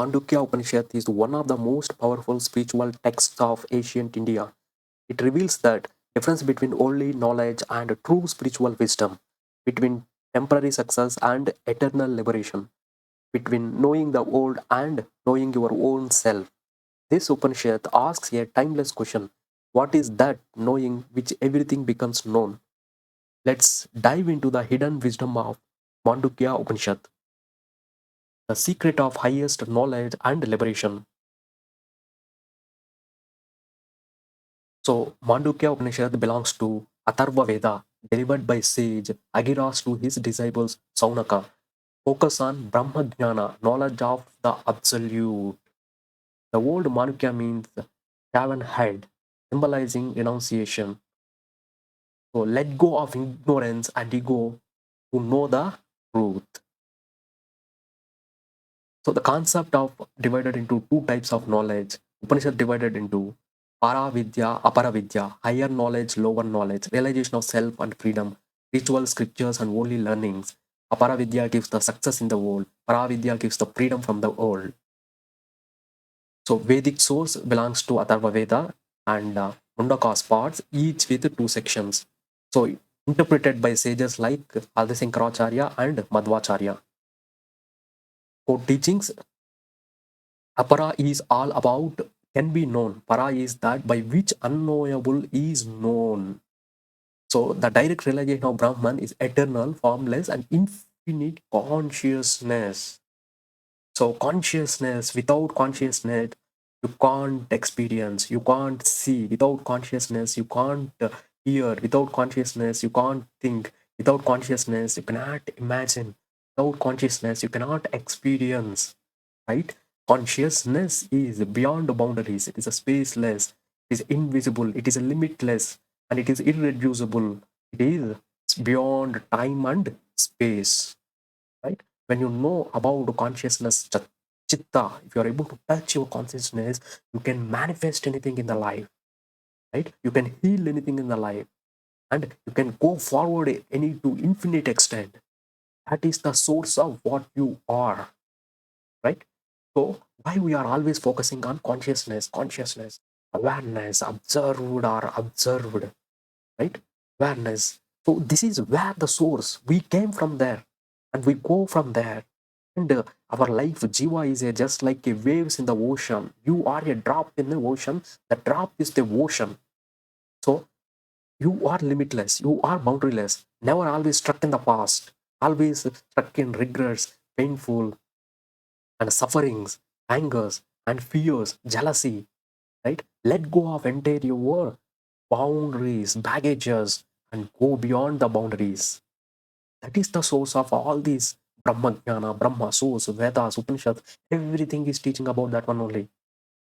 Mandukya Upanishad is one of the most powerful spiritual texts of ancient India. It reveals that difference between worldly knowledge and true spiritual wisdom, between temporary success and eternal liberation, between knowing the world and knowing your own self. This Upanishad asks a timeless question: what is that knowing which everything becomes known? Let's dive into the hidden wisdom of Mandukya Upanishad, the secret of highest knowledge and liberation. So, Mandukya Upanishad belongs to Atharva Veda, delivered by sage Angiras to his disciples Shaunaka. Focus on Brahma-jnana, knowledge of the absolute. The word Mandukya means shaven-head, symbolizing renunciation. So, let go of ignorance and ego to know the truth. So, the concept of divided into two types of knowledge. Upanishad divided into Paravidya, Aparavidya, higher knowledge, lower knowledge, realization of self and freedom, ritual scriptures and worldly learnings. Aparavidya gives the success in the world. Paravidya gives the freedom from the world. So Vedic source belongs to Atharva Veda and Mundaka's parts, each with two sections. So interpreted by sages like Adi and Madhvacharya. Core teachings: Apara is all about can be known. Para is that by which unknowable is known. So the direct realization of Brahman is eternal, formless, and infinite consciousness. So consciousness, without consciousness, you can't experience, you can't see. Without consciousness, you can't hear. Without consciousness, you can't think. Without consciousness, you cannot imagine. Without consciousness, you cannot experience. Right? Consciousness is beyond boundaries. It is a spaceless. It is invisible. It is a limitless, and it is irreducible. It is beyond time and space. Right? When you know about consciousness, chitta, if you are able to touch your consciousness, you can manifest anything in the life, right? You can heal anything in the life, and you can go forward any to infinite extent. That is the source of what you are, right? So why we are always focusing on consciousness, awareness, observed or observed, right? Awareness. So this is where the source. We came from there, and we go from there. And our life, Jiva, is just like a waves in the ocean. You are a drop in the ocean. The drop is the ocean. So you are limitless. You are boundaryless. Never always stuck in the past. Always stuck in regrets, painful and sufferings, angers and fears, jealousy. Right? Let go of entire your boundaries, baggages, and go beyond the boundaries. That is the source of all these Brahma-jnana, Brahma, source, Vedas, Upanishad. Everything is teaching about that one only.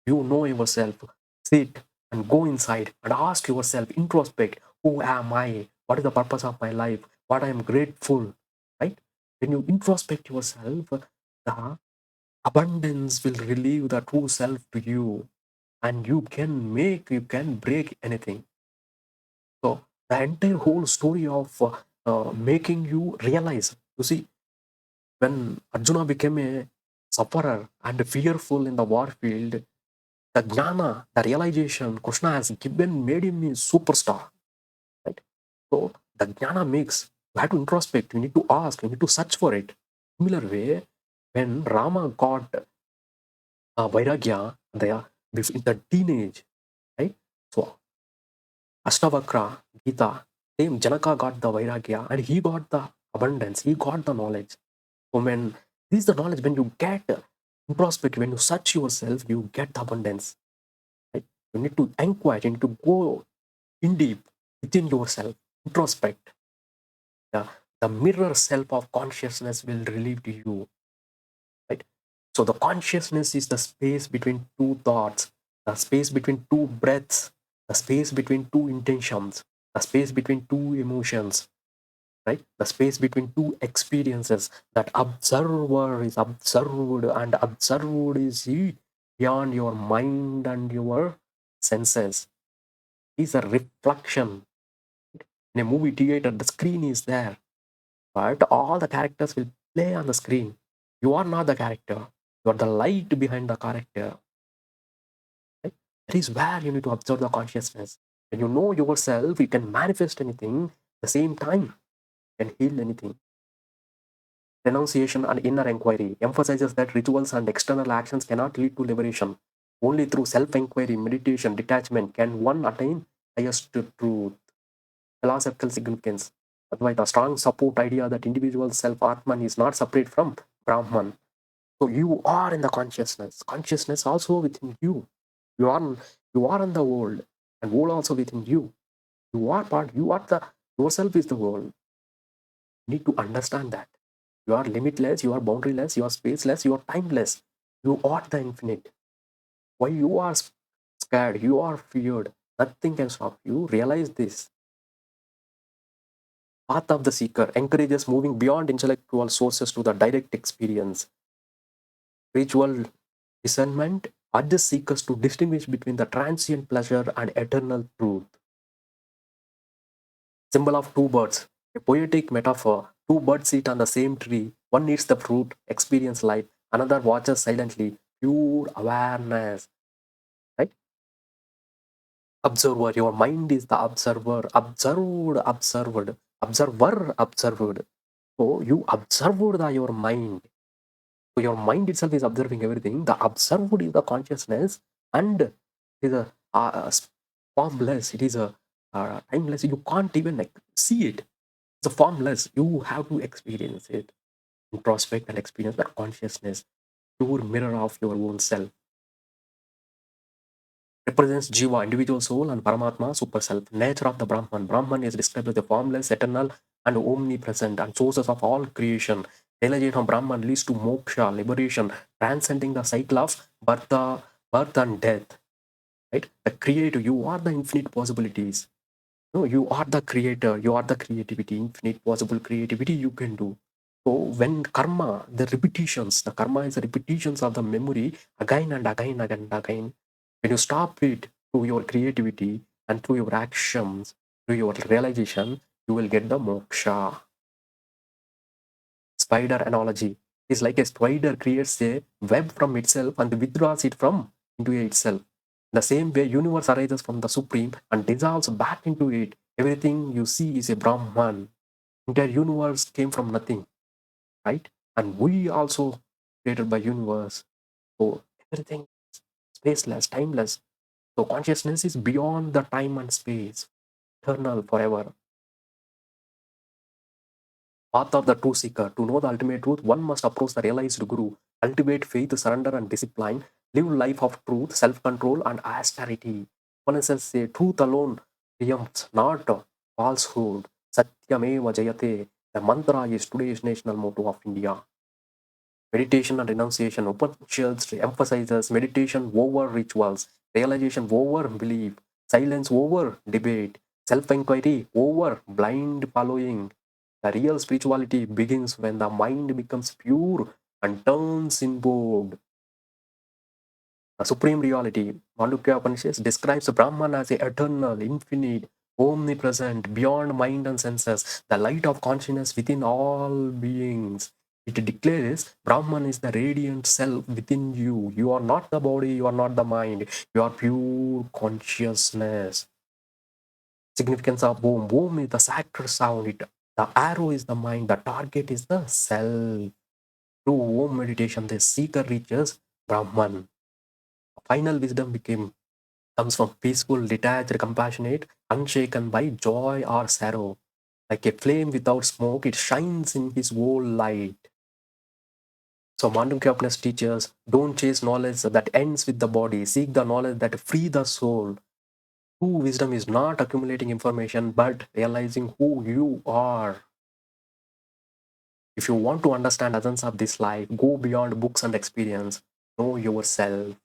You know yourself. Sit and go inside and ask yourself, introspect, who am I? What is the purpose of my life? What I am grateful, right? When you introspect yourself, the abundance will relieve the true self to you, and you can break anything. So the entire whole story of making you realize, you see, when Arjuna became a sufferer and fearful in the war field, the jnana, the realization Krishna has given made him a superstar. Right? So the jnana makes you have to introspect, you need to ask, you need to search for it. Similar way, when Rama got Vairagya in the teenage, right? So Ashtavakra, Gita, same Janaka got the Vairagya and he got the abundance, he got the knowledge. So when this is the knowledge, when you get introspect, when you search yourself, you get the abundance. Right? You need to inquire, you need to go in deep within yourself, introspect. The, the mirror self of consciousness will relieve to you. Right? So the consciousness is the space between two thoughts, the space between two breaths, the space between two intentions, the space between two emotions, right? The space between two experiences. That observer is observed, and observed is beyond your mind and your senses. Is a reflection. In a movie theater, the screen is there, but all the characters will play on the screen. You are not the character. You are the light behind the character. Right? That is where you need to observe the consciousness. When you know yourself, you can manifest anything at the same time, you can heal anything. Renunciation and inner inquiry emphasizes that rituals and external actions cannot lead to liberation. Only through self-inquiry, meditation, detachment can one attain highest truth. Philosophical significance. Otherwise, the strong support idea that individual self-Atman is not separate from Brahman. So you are in the consciousness. Consciousness also within you. You are you are in the world, and world also within you. You are part. You are the yourself is the world. You need to understand that. You are limitless, you are boundaryless, you are spaceless, you are timeless. You are the infinite. Why you are scared, you are feared, nothing can stop you. Realize this. Path of the seeker encourages moving beyond intellectual sources to the direct experience. Spiritual discernment urges seekers to distinguish between the transient pleasure and eternal truth. Symbol of two birds. A poetic metaphor. Two birds sit on the same tree. One eats the fruit, experience light. Another watches silently. Pure awareness. Right? Observer. Your mind is the observer. Observed. So you observed your mind. So your mind itself is observing everything. The observed is the consciousness, and it is a formless. It is a timeless. You can't even like see it. It's a formless. You have to experience it, introspect and experience that consciousness, pure mirror of your own self. Represents Jiva, individual soul, and Paramatma, super self. Nature of the Brahman. Brahman is described as the formless, eternal, and omnipresent, and sources of all creation. Realization of Brahman leads to moksha, liberation, transcending the cycle of birth and death. Right? The creator, you are the infinite possibilities. No, you are the creator, you are the creativity, infinite possible creativity you can do. So when karma, the karma is the repetitions of the memory again and again and again. When you stop it through your creativity and through your actions, through your realization, you will get the moksha. Spider analogy is like a spider creates a web from itself and withdraws it from into itself. The same way, universe arises from the supreme and dissolves back into it. Everything you see is a Brahman. Entire universe came from nothing, right? And we also created by universe. So everything is spaceless, timeless. So consciousness is beyond the time and space, eternal, forever. Path of the true seeker. To know the ultimate truth, one must approach the realized Guru. Cultivate faith, surrender, and discipline. Live life of truth, self-control, and austerity. Upanishads say truth alone triumphs, not falsehood. Satyameva jayate. The mantra is today's national motto of India. Meditation and renunciation. Upanishads emphasizes meditation over rituals, realization over belief, silence over debate, self-inquiry over blind following. The real spirituality begins when the mind becomes pure and turns inward. The supreme reality, Mandukya Upanishad describes Brahman as a eternal, infinite, omnipresent, beyond mind and senses, the light of consciousness within all beings. It declares Brahman is the radiant self within you. You are not the body, you are not the mind, you are pure consciousness. Significance of Om. Om is the sacred sound. The arrow is the mind, the target is the self. Through Om meditation, the seeker reaches Brahman. Final wisdom comes from peaceful, detached, compassionate, unshaken by joy or sorrow. Like a flame without smoke, it shines in his whole light. So Mandukya Upanishad teaches, don't chase knowledge that ends with the body. Seek the knowledge that free the soul. True wisdom is not accumulating information, but realizing who you are. If you want to understand essence of this life, go beyond books and experience. Know yourself.